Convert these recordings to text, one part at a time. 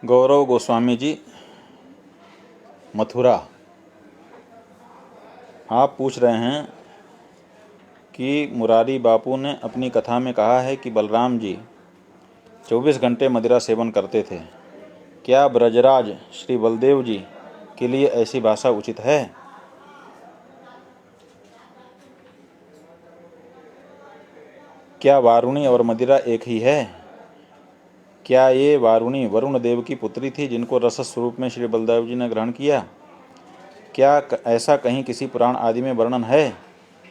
गौरव गोस्वामी जी, मथुरा। आप पूछ रहे हैं कि मुरारी बापू ने अपनी कथा में कहा है कि बलराम जी 24 घंटे मदिरा सेवन करते थे। क्या ब्रजराज श्री बलदेव जी के लिए ऐसी भाषा उचित है? क्या वारुणी और मदिरा एक ही है? क्या ये वारुणी वरुण देव की पुत्री थी जिनको रस स्वरूप में श्री बलदेव जी ने ग्रहण किया? क्या ऐसा कहीं किसी पुराण आदि में वर्णन है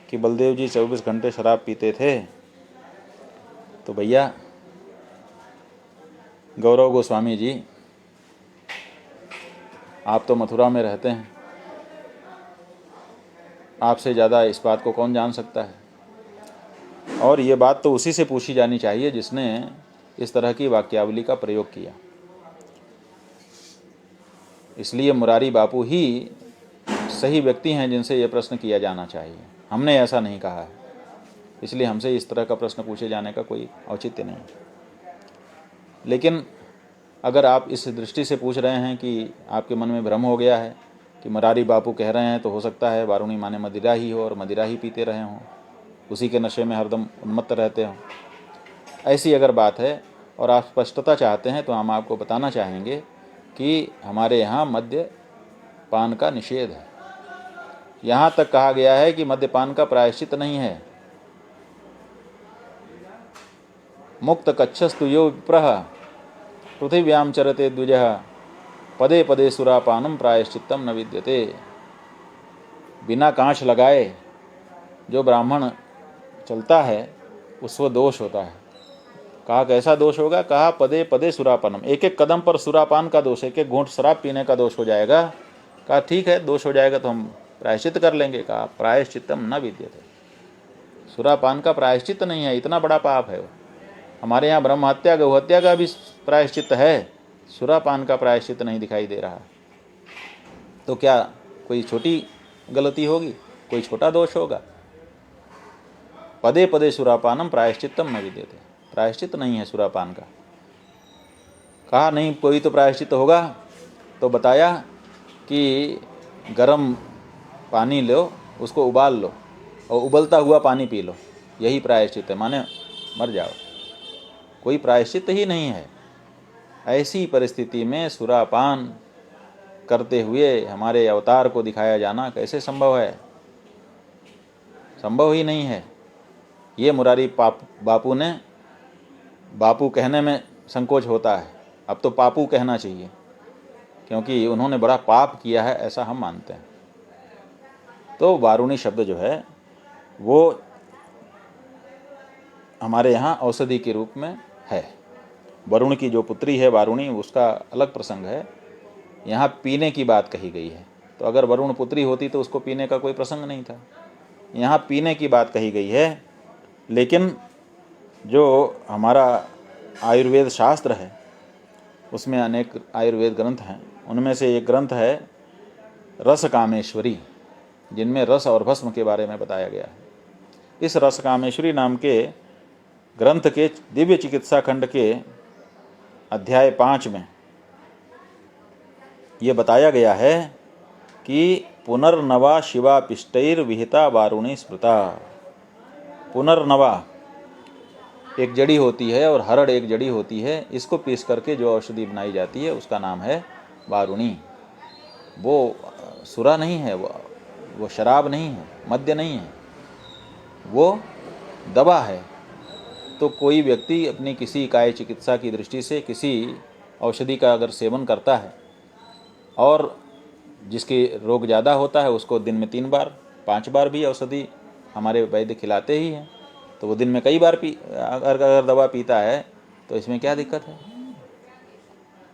कि बलदेव जी 24 घंटे शराब पीते थे? तो भैया गौरव गोस्वामी जी, आप तो मथुरा में रहते हैं, आपसे ज़्यादा इस बात को कौन जान सकता है? और ये बात तो उसी से पूछी जानी चाहिए जिसने इस तरह की वाक्यावली का प्रयोग किया। इसलिए मुरारी बापू ही सही व्यक्ति हैं जिनसे ये प्रश्न किया जाना चाहिए। हमने ऐसा नहीं कहा है, इसलिए हमसे इस तरह का प्रश्न पूछे जाने का कोई औचित्य नहीं। लेकिन अगर आप इस दृष्टि से पूछ रहे हैं कि आपके मन में भ्रम हो गया है कि मुरारी बापू कह रहे हैं, तो हो सकता है वारुणी माने मदिरा ही हो और मदिरा ही पीते रहे हों, उसी के नशे में हरदम उन्मत्त रहते हों। ऐसी अगर बात है और आप स्पष्टता चाहते हैं तो हम आपको बताना चाहेंगे कि हमारे यहाँ मद्यपान का निषेध है। यहाँ तक कहा गया है कि मद्यपान का प्रायश्चित नहीं है। मुक्त कच्छस्तु यो विप्रः पृथिव्याम चरते द्विजः पदे पदे सुरापानम प्रायश्चित्तम न विद्यते। बिना कांच लगाए जो ब्राह्मण चलता है उसको दोष होता है। कहा कैसा दोष होगा? कहा पदे पदे सुरापानम, एक एक कदम पर सुरापान का दोष, एक एक घूंट शराब पीने का दोष हो जाएगा। कहा ठीक है, दोष हो जाएगा तो हम प्रायश्चित कर लेंगे। कहा प्रायश्चित्तम न विद्यते, सुरापान का प्रायश्चित नहीं है, इतना बड़ा पाप है वो। हमारे यहाँ ब्रह्म हत्या गौ हत्या का भी प्रायश्चित है, सुरापान का प्रायश्चित नहीं दिखाई दे रहा। तो क्या कोई छोटी गलती होगी, कोई छोटा दोष होगा? पदे पदे सुरापानम प्रायश्चित्तम न विद्यते, प्रायश्चित नहीं है सुरापान का। कहा नहीं कोई तो प्रायश्चित होगा, तो बताया कि गरम पानी लो, उसको उबाल लो और उबलता हुआ पानी पी लो, यही प्रायश्चित है, माने मर जाओ। कोई प्रायश्चित ही नहीं है। ऐसी परिस्थिति में सुरापान करते हुए हमारे अवतार को दिखाया जाना कैसे संभव है? संभव ही नहीं है। ये मुरारी बापू ने, बापू कहने में संकोच होता है, अब तो पापू कहना चाहिए, क्योंकि उन्होंने बड़ा पाप किया है ऐसा हम मानते हैं। तो वारुणी शब्द जो है वो हमारे यहाँ औषधि के रूप में है। वरुण की जो पुत्री है वारुणी, उसका अलग प्रसंग है। यहाँ पीने की बात कही गई है, तो अगर वरुण पुत्री होती तो उसको पीने का कोई प्रसंग नहीं था। यहाँ पीने की बात कही गई है। लेकिन जो हमारा आयुर्वेद शास्त्र है उसमें अनेक आयुर्वेद ग्रंथ हैं, उनमें से एक ग्रंथ है रस कामेश्वरी, जिनमें रस और भस्म के बारे में बताया गया है। इस रस कामेश्वरी नाम के ग्रंथ के दिव्य चिकित्सा खंड के अध्याय 5 में ये बताया गया है कि पुनर्नवा शिवा पिष्टैर विहिता वारुणी स्मृता। पुनर्नवा एक जड़ी होती है और हरड़ एक जड़ी होती है, इसको पीस करके जो औषधि बनाई जाती है उसका नाम है वारुणी। वो सुरा नहीं है, वो शराब नहीं है, मद्य नहीं है, वो दवा है। तो कोई व्यक्ति अपनी किसी काय चिकित्सा की दृष्टि से किसी औषधि का अगर सेवन करता है और जिसके रोग ज़्यादा होता है उसको दिन में 3 बार 5 बार भी औषधि हमारे वैद्य खिलाते ही हैं, तो वो दिन में कई बार अगर दवा पीता है तो इसमें क्या दिक्कत है?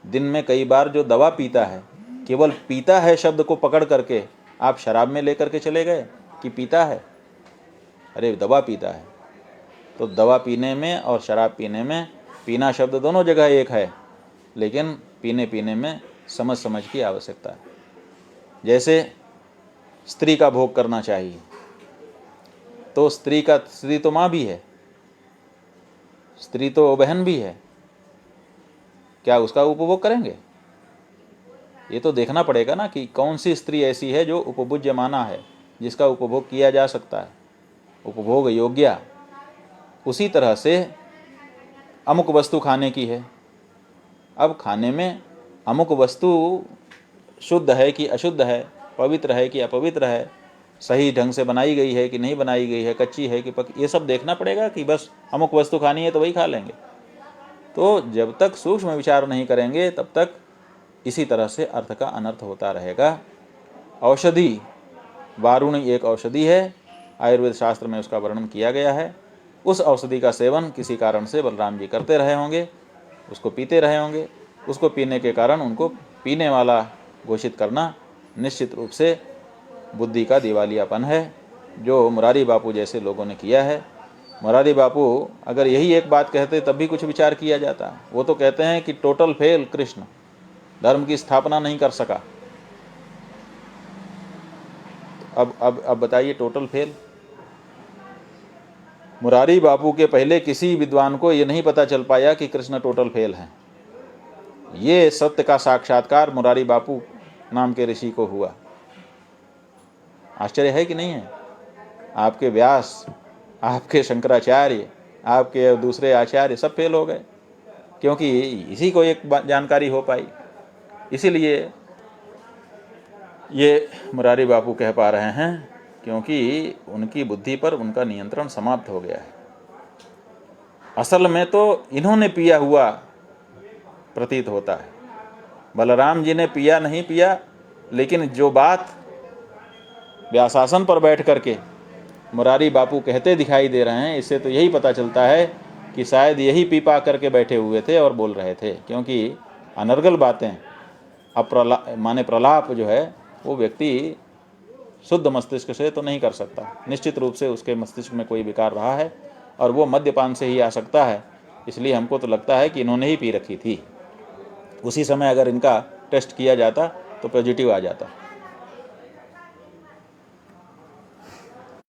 दिन में कई बार जो दवा पीता है, केवल पीता है शब्द को पकड़ करके आप शराब में लेकर के चले गए कि पीता है। अरे दवा पीता है, तो दवा पीने में और शराब पीने में पीना शब्द दोनों जगह एक है, लेकिन पीने में समझ समझ की आवश्यकता है। जैसे स्त्री का भोग करना चाहिए, तो स्त्री तो माँ भी है, स्त्री तो बहन भी है, क्या उसका उपभोग करेंगे? ये तो देखना पड़ेगा ना कि कौन सी स्त्री ऐसी है जो उपभोज्यमाना है, जिसका उपभोग किया जा सकता है, उपभोग योग्य। उसी तरह से अमुक वस्तु खाने की है। अब खाने में अमुक वस्तु शुद्ध है कि अशुद्ध है, पवित्र है कि अपवित्र है, सही ढंग से बनाई गई है कि नहीं बनाई गई है, कच्ची है कि ये सब देखना पड़ेगा कि बस अमुक वस्तु खानी है तो वही खा लेंगे। तो जब तक सूक्ष्म विचार नहीं करेंगे तब तक इसी तरह से अर्थ का अनर्थ होता रहेगा। औषधि, वारुणी एक औषधि है, आयुर्वेद शास्त्र में उसका वर्णन किया गया है। उस औषधि का सेवन किसी कारण से बलराम जी करते रहे होंगे, उसको पीते रहे होंगे। उसको पीने के कारण उनको पीने वाला घोषित करना निश्चित रूप से बुद्धि का दिवालियापन है, जो मुरारी बापू जैसे लोगों ने किया है। मुरारी बापू अगर यही एक बात कहते तब भी कुछ विचार किया जाता। वो तो कहते हैं कि टोटल फेल कृष्ण, धर्म की स्थापना नहीं कर सका। अब बताइए, टोटल फेल। मुरारी बापू के पहले किसी विद्वान को ये नहीं पता चल पाया कि कृष्ण टोटल फेल हैं। ये सत्य का साक्षात्कार मुरारी बापू नाम के ऋषि को हुआ। आश्चर्य है कि नहीं है? आपके व्यास, आपके शंकराचार्य, आपके दूसरे आचार्य सब फेल हो गए, क्योंकि इसी को एक जानकारी हो पाई। इसीलिए ये मुरारी बापू कह पा रहे हैं, क्योंकि उनकी बुद्धि पर उनका नियंत्रण समाप्त हो गया है। असल में तो इन्होंने पिया हुआ प्रतीत होता है। बलराम जी ने पिया नहीं पिया, लेकिन जो बात व्यासासन पर बैठ करके मुरारी बापू कहते दिखाई दे रहे हैं, इससे तो यही पता चलता है कि शायद यही पी पा करके बैठे हुए थे और बोल रहे थे। क्योंकि अनर्गल बातें, माने प्रलाप जो है, वो व्यक्ति शुद्ध मस्तिष्क से तो नहीं कर सकता। निश्चित रूप से उसके मस्तिष्क में कोई विकार रहा है और वो मद्यपान से ही आ सकता है। इसलिए हमको तो लगता है कि इन्होंने ही पी रखी थी। उसी समय अगर इनका टेस्ट किया जाता तो पॉजिटिव आ जाता।